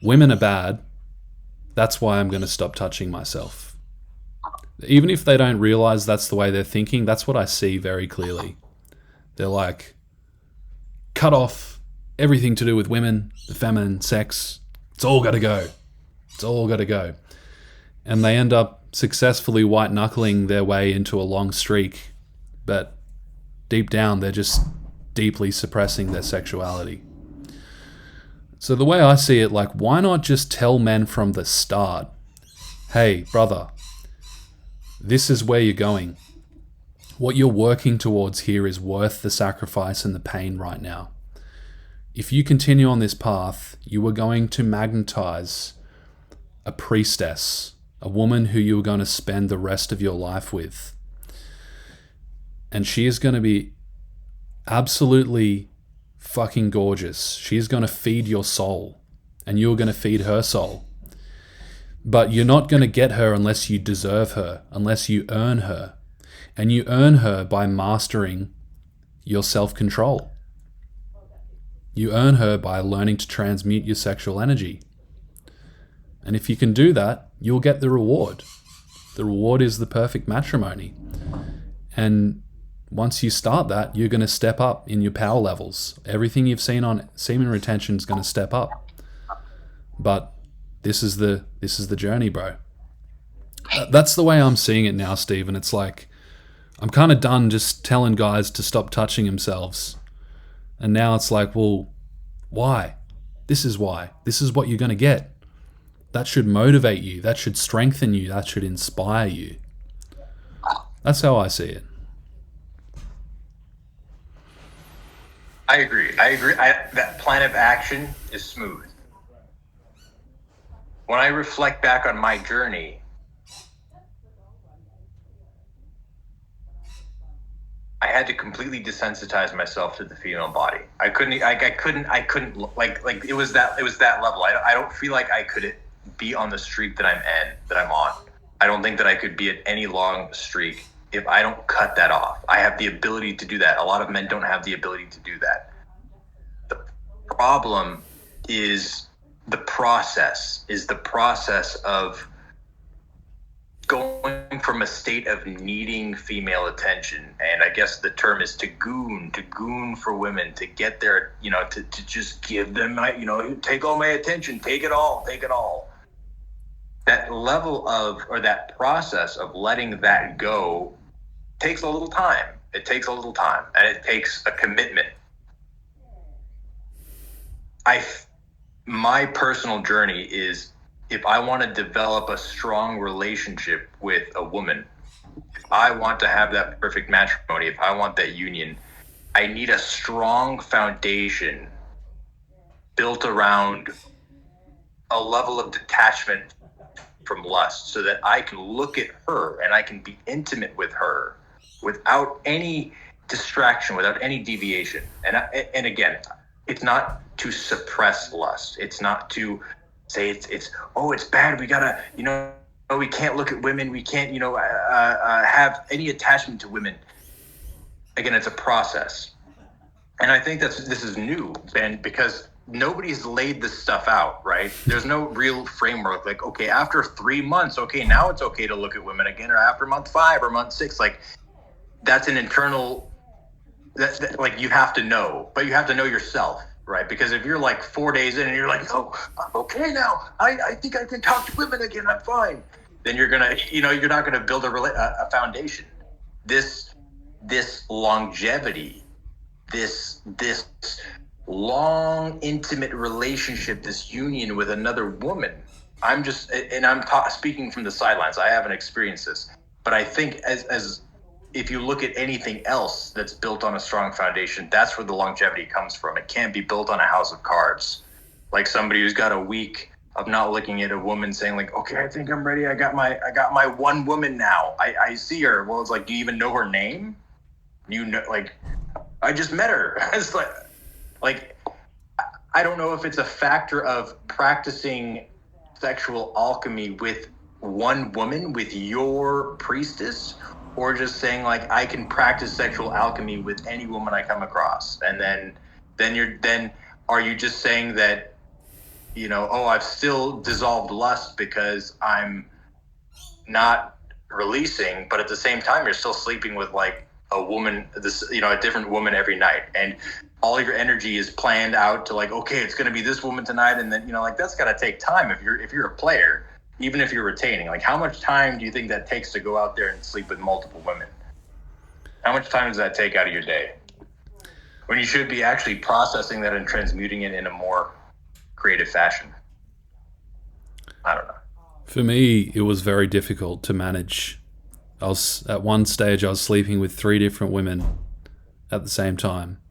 women are bad, that's why I'm going to stop touching myself. Even if they don't realize that's the way they're thinking, that's what I see very clearly. They're like, cut off everything to do with women, the feminine, sex. It's all got to go. It's all got to go. And they end up successfully white knuckling their way into a long streak, but deep down they're just deeply suppressing their sexuality. So the way I see it, like, why not just tell men from the start, hey, brother, this is where you're going. What you're working towards here is worth the sacrifice and the pain right now. If you continue on this path, you are going to magnetize a priestess, a woman who you are going to spend the rest of your life with. And she is going to be absolutely fucking gorgeous. She's going to feed your soul, and you're going to feed her soul. But you're not going to get her unless you deserve her, unless you earn her. And you earn her by mastering your self-control. You earn her by learning to transmute your sexual energy. And if you can do that, you'll get the reward. The reward is the perfect matrimony. And once you start that, you're going to step up in your power levels. Everything you've seen on semen retention is going to step up. But this is the journey, bro. That's the way I'm seeing it now, Steve. And it's like, I'm kind of done just telling guys to stop touching themselves. And now it's like, well, why? This is why. This is what you're going to get. That should motivate you. That should strengthen you. That should inspire you. That's how I see it. I agree. That plan of action is smooth. When I reflect back on my journey, I had to completely desensitize myself to the female body. I couldn't like it was that level. I don't feel like I could be on the streak that I'm on. I don't think that I could be at any long streak if I don't cut that off. I have the ability to do that. A lot of men don't have the ability to do that. The problem is the process of going from a state of needing female attention, and I guess the term is to goon for women, to get their, to just give them, take all my attention, take it all. That level of, or that process of letting that go takes a little time. It takes a little time, and it takes a commitment. My personal journey is, if I want to develop a strong relationship with a woman, I want to have that perfect matrimony, if I want that union, I need a strong foundation built around a level of detachment from lust, so that I can look at her and I can be intimate with her without any distraction, without any deviation. And again, it's not to suppress lust. It's not to say it's bad. We gotta, we can't look at women. We can't, have any attachment to women. Again, it's a process. And I think this is new, Ben, because nobody's laid this stuff out, right? There's no real framework. Like, okay, after 3 months, okay, now it's okay to look at women again, or after month 5 or month 6. Like, that's an internal, like, you have to know, but you have to know yourself, right? Because if you're like 4 days in and you're like, oh, I'm okay now, I think I can talk to women again, I'm fine, then you're gonna, you're not gonna build a foundation. This longevity, this long, intimate relationship, this union with another woman. I'm speaking from the sidelines. I haven't experienced this, but I think as if you look at anything else that's built on a strong foundation, that's where the longevity comes from. It can't be built on a house of cards. Like somebody who's got a week of not looking at a woman saying like, okay, I think I'm ready. I got my one woman now. I see her. Well, it's like, do you even know her name? Like, I just met her. It's like, I don't know if it's a factor of practicing sexual alchemy with one woman, with your priestess, or just saying like, I can practice sexual alchemy with any woman I come across. And then are you just saying that, I've still dissolved lust because I'm not releasing, but at the same time, you're still sleeping with like a woman, a different woman every night. And all your energy is planned out to like, okay, it's going to be this woman tonight. And then, that's got to take time if you're a player, even if you're retaining. Like, how much time do you think that takes to go out there and sleep with multiple women? How much time does that take out of your day? When you should be actually processing that and transmuting it in a more creative fashion. I don't know. For me, it was very difficult to manage. At one stage, I was sleeping with 3 different women at the same time.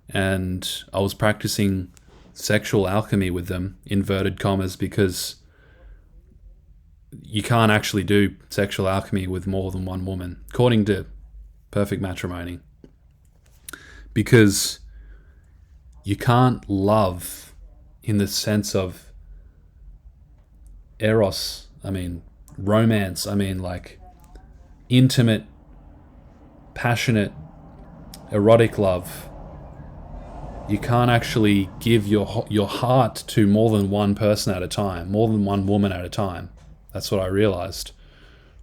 And I was practicing sexual alchemy with them, inverted commas, because you can't actually do sexual alchemy with more than one woman, according to Perfect Matrimony. Because you can't love in the sense of eros, romance, like intimate, passionate, erotic love. You can't actually give your heart to more than one person at a time, more than one woman at a time. That's what I realized.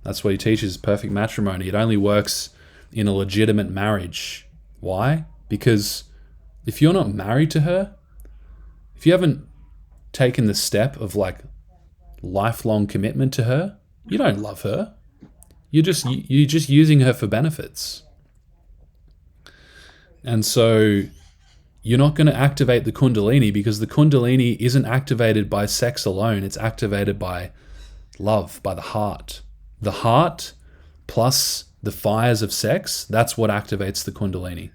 That's what he teaches, perfect matrimony. It only works in a legitimate marriage. Why? Because if you're not married to her, if you haven't taken the step of like lifelong commitment to her, you don't love her. You're just using her for benefits. And so you're not going to activate the Kundalini, because the Kundalini isn't activated by sex alone. It's activated by love, by the heart. The heart plus the fires of sex, that's what activates the Kundalini.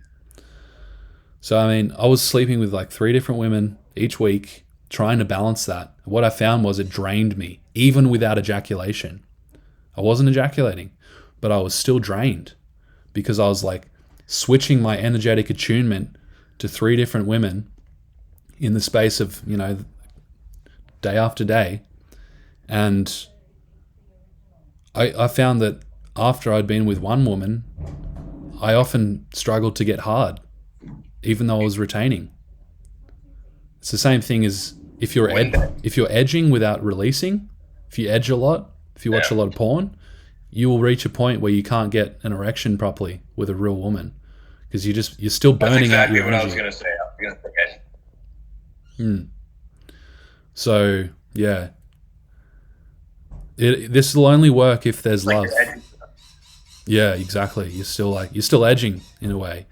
So, I was sleeping with like 3 different women each week, trying to balance that. What I found was it drained me, even without ejaculation. I wasn't ejaculating, but I was still drained because I was like switching my energetic attunement to 3 different women in the space of, day after day. And I found that after I'd been with one woman, I often struggled to get hard, even though I was retaining. It's the same thing as if you're edging without releasing. If you edge a lot, if you watch a lot of porn, you will reach a point where you can't get an erection properly with a real woman, because you're still burning out your energy. That's exactly what I was going to say. I was going to say. So yeah, this will only work if there's love. Yeah, exactly. You're still edging in a way.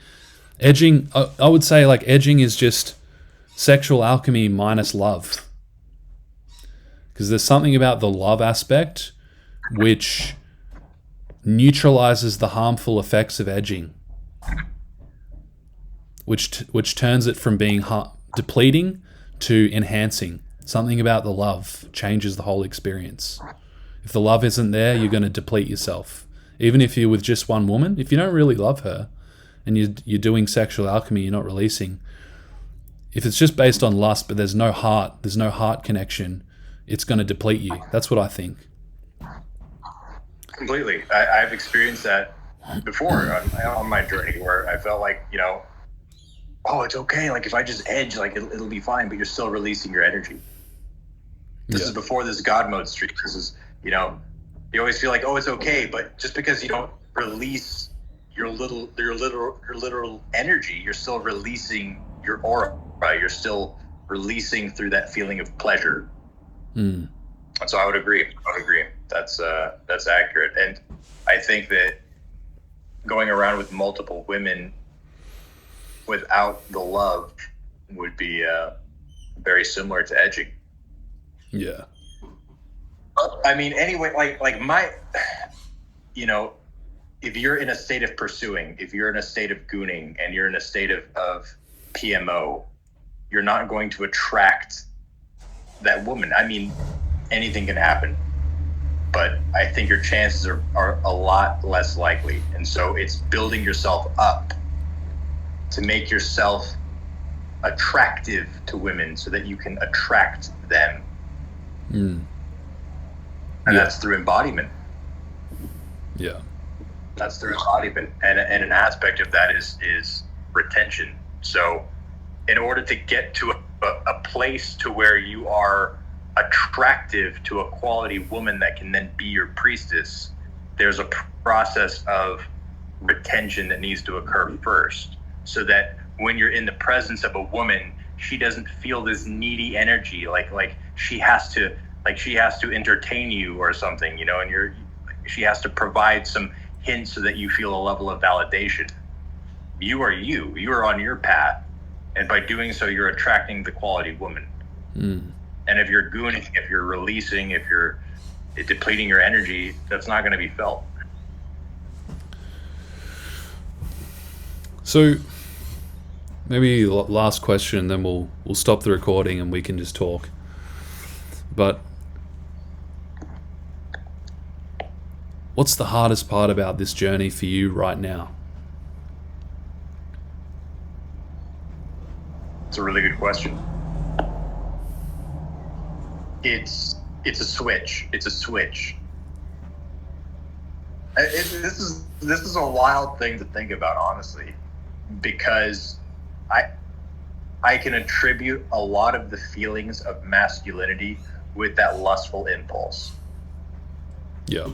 Edging, I would say, like, edging is just sexual alchemy minus love. Because there's something about the love aspect which neutralizes the harmful effects of edging, which turns it from being depleting to enhancing. Something about the love changes the whole experience. If the love isn't there, you're going to deplete yourself. Even if you're with just one woman, if you don't really love her and you're doing sexual alchemy, you're not releasing. If it's just based on lust, but there's no heart connection, it's going to deplete you. That's what I think. Completely. I've experienced that before on my journey, where I felt like, oh, it's okay. Like if I just edge, like it'll be fine, but you're still releasing your energy. This is before this GodMode streak. This is, you always feel like, oh, it's okay, but just because you don't release your literal energy, you're still releasing your aura. Right? You're still releasing through that feeling of pleasure. And so I would agree. That's accurate. And I think that going around with multiple women without the love would be very similar to edging. Yeah. I mean, anyway, like my, if you're in a state of pursuing, if you're in a state of gooning, and you're in a state of PMO, you're not going to attract that woman. I mean, anything can happen, but I think your chances are a lot less likely. And so it's building yourself up to make yourself attractive to women so that you can attract them. And that's through embodiment. Yeah. That's through embodiment. And an aspect of that is retention. So in order to get to a place to where you are attractive to a quality woman that can then be your priestess, there's a process of retention that needs to occur first, so that when you're in the presence of a woman, she doesn't feel this needy energy, like she has to entertain you or something, and she has to provide some hints so that you feel a level of validation. You are on your path, and by doing so, you're attracting the quality woman. And if you're gooning, if you're releasing, if you're depleting your energy, that's not going to be felt. So maybe last question, then we'll stop the recording and we can just talk. But what's the hardest part about this journey for you right now? It's a really good question. It's a switch. It's a switch. This is a wild thing to think about, honestly, because I can attribute a lot of the feelings of masculinity with that lustful impulse. Yeah.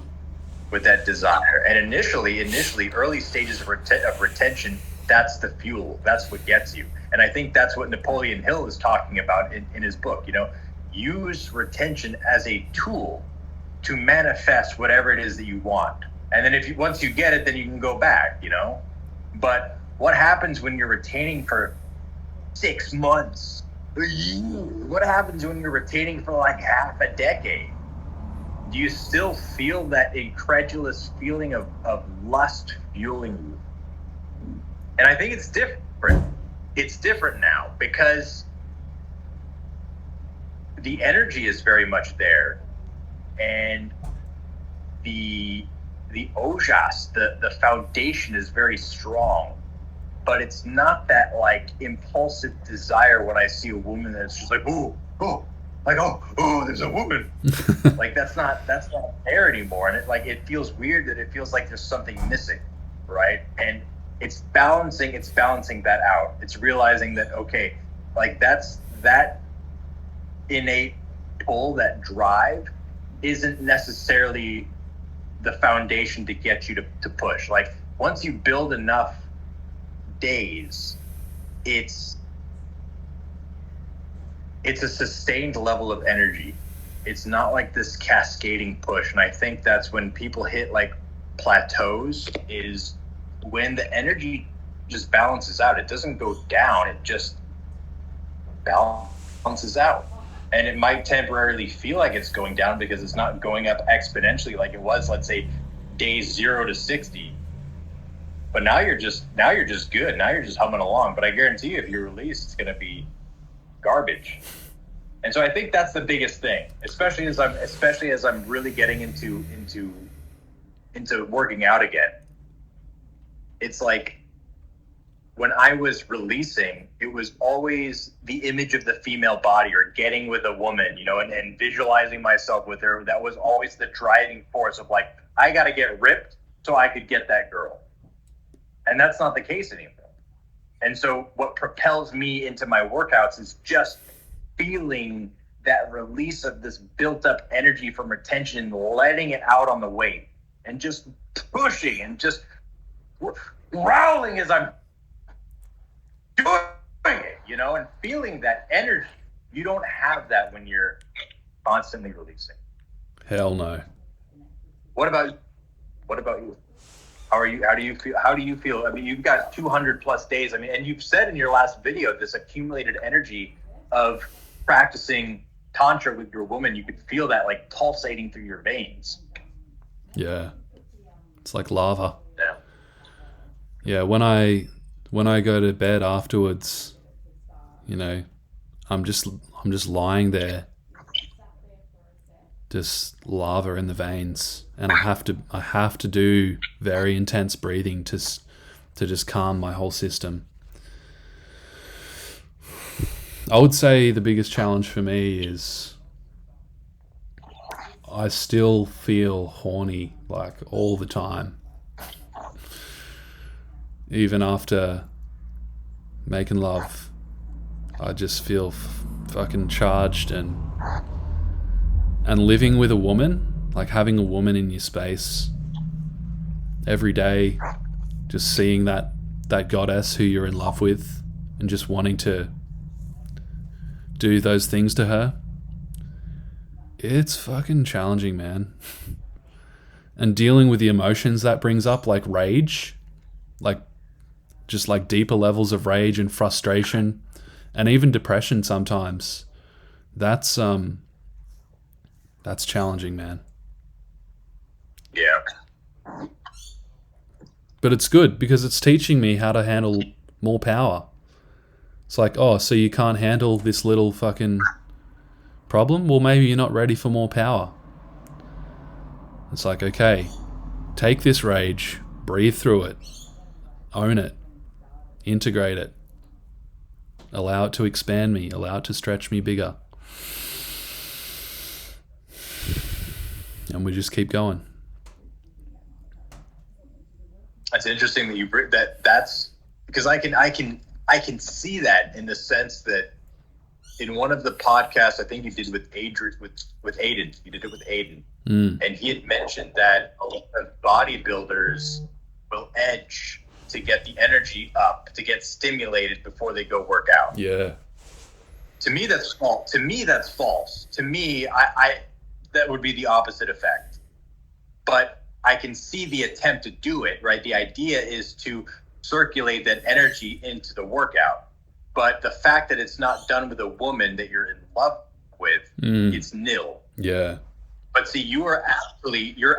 With that desire. And initially, early stages of retention, that's the fuel. That's what gets you. And I think that's what Napoleon Hill is talking about in his book. Use retention as a tool to manifest whatever it is that you want. And then once you get it, then you can go back, But what happens when you're retaining for 6 months, a year? What happens when you're retaining for like half a decade? Do you still feel that incredulous feeling of lust fueling you? And I think it's different. It's different now because the energy is very much there, and the ojas, the foundation is very strong, but it's not that like impulsive desire when I see a woman that's just like, oh, there's a woman. Like that's not there anymore. And it feels weird that it feels like there's something missing, right? And it's balancing that out. It's realizing that, okay, like that innate pull, that drive isn't necessarily the foundation to get you to push. Like once you build enough days, it's a sustained level of energy. It's not like this cascading push. And I think that's when people hit like plateaus, is when the energy just balances out. It doesn't go down, it just balances out. And it might temporarily feel like it's going down because it's not going up exponentially like it was, let's say, days 0 to 60. But now you're just good. Now you're just humming along. But I guarantee you, if you're released, it's going to be garbage. And so I think that's the biggest thing, especially as I'm really getting into working out again. It's like when I was releasing, it was always the image of the female body or getting with a woman, you know, and visualizing myself with her. That was always the driving force of like, I got to get ripped so I could get that girl. And that's not the case anymore. And so what propels me into my workouts is just feeling that release of this built up energy from retention, letting it out on the weight and just pushing and just growling as I'm doing it, you know, and feeling that energy. You don't have that when you're constantly releasing. Hell no. What about you? How do you feel? I mean, you've got 200 plus days. I mean, and you've said in your last video, this accumulated energy of practicing Tantra with your woman, you could feel that like pulsating through your veins. Yeah. It's like lava. Yeah. Yeah, when I go to bed afterwards, you know, I'm just lying there, just lava in the veins, and I have to do very intense breathing to just calm my whole system. I would say the biggest challenge for me is I still feel horny like all the time. Even after making love, I just feel fucking charged, and living with a woman, like having a woman in your space every day, just seeing that goddess who you're in love with and just wanting to do those things to her. It's fucking challenging, man. And dealing with the emotions that brings up, like rage, like just like deeper levels of rage and frustration and even depression sometimes. That's challenging, man. Yeah. But it's good because it's teaching me how to handle more power. It's like, oh, so you can't handle this little fucking problem? Well, maybe you're not ready for more power. It's like, okay, take this rage, breathe through it, own it, integrate it, allow it to expand me, allow it to stretch me bigger. And we just keep going. That's interesting that you bring that. That's because I can see that in the sense that in one of the podcasts I think you did with Aiden, you did it with Aiden, and he had mentioned that a lot of bodybuilders will edge to get the energy up, to get stimulated before they go work out. Yeah. To me, that's false. To me, I that would be the opposite effect. But I can see the attempt to do it, right? The idea is to circulate that energy into the workout. But the fact that it's not done with a woman that you're in love with, it's nil. Yeah. But see, you're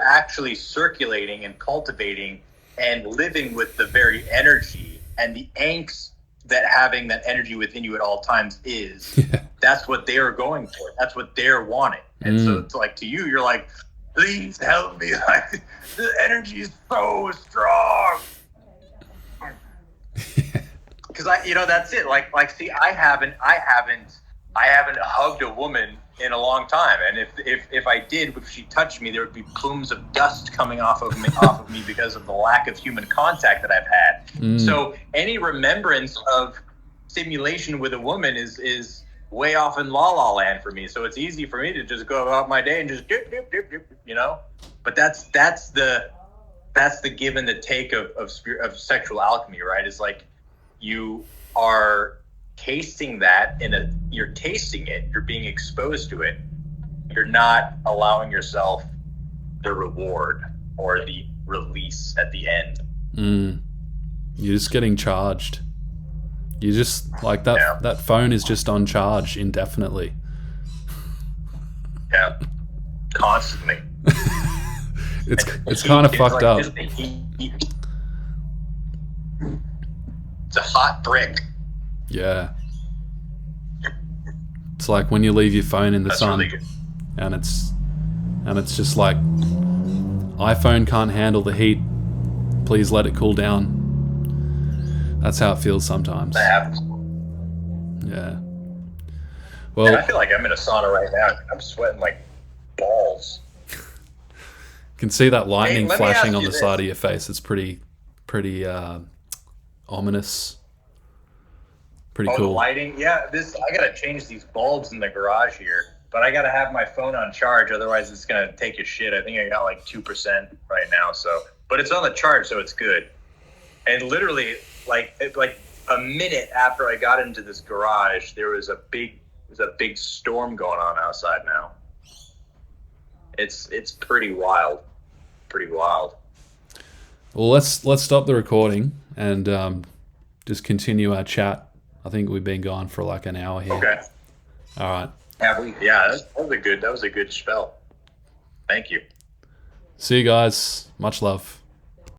actually circulating and cultivating and living with the very energy and the angst that having that energy within you at all times is. That's what they're going for. That's what they're wanting. And so it's like, to you, you're like, please help me. Like, the energy is so strong. Because that's it. Like, see, I haven't hugged a woman in a long time. And if I did, if she touched me, there would be plumes of dust coming off of me because of the lack of human contact that I've had. So any remembrance of stimulation with a woman is way off in la la land for me. So it's easy for me to just go about my day and just dip, dip, dip, dip, you know. But that's the give and the take of sexual alchemy, right? It's like you are tasting that you're tasting it, you're being exposed to it. You're not allowing yourself the reward or the release at the end. You're just getting charged. You just like that. Yeah. That phone is just on charge indefinitely. Yeah, constantly. It's kind of fucked up. It's a hot brick. Yeah. It's like when you leave your phone in the sun, Really good. and it's just like, iPhone can't handle the heat. Please let it cool down. That's how it feels sometimes. That happens. Yeah. And Well, I feel like I'm in a sauna right now. I'm sweating like balls. you can see that lightning let me flashing ask on you the this. side of your face. It's pretty ominous. Pretty Oh, cool. the lighting. Yeah, I gotta change these bulbs in the garage here. But I gotta have my phone on charge, otherwise it's gonna take a shit. I think I got like 2% right now. But it's on the charge, so it's good. And literally, like a minute after I got into this garage, there was a big storm going on outside now. It's pretty wild. Pretty wild. Well, let's stop the recording and just continue our chat. I think we've been going for like an hour here. Okay. All right. Have we? Yeah, that was a good spell. Thank you. See you guys. Much love.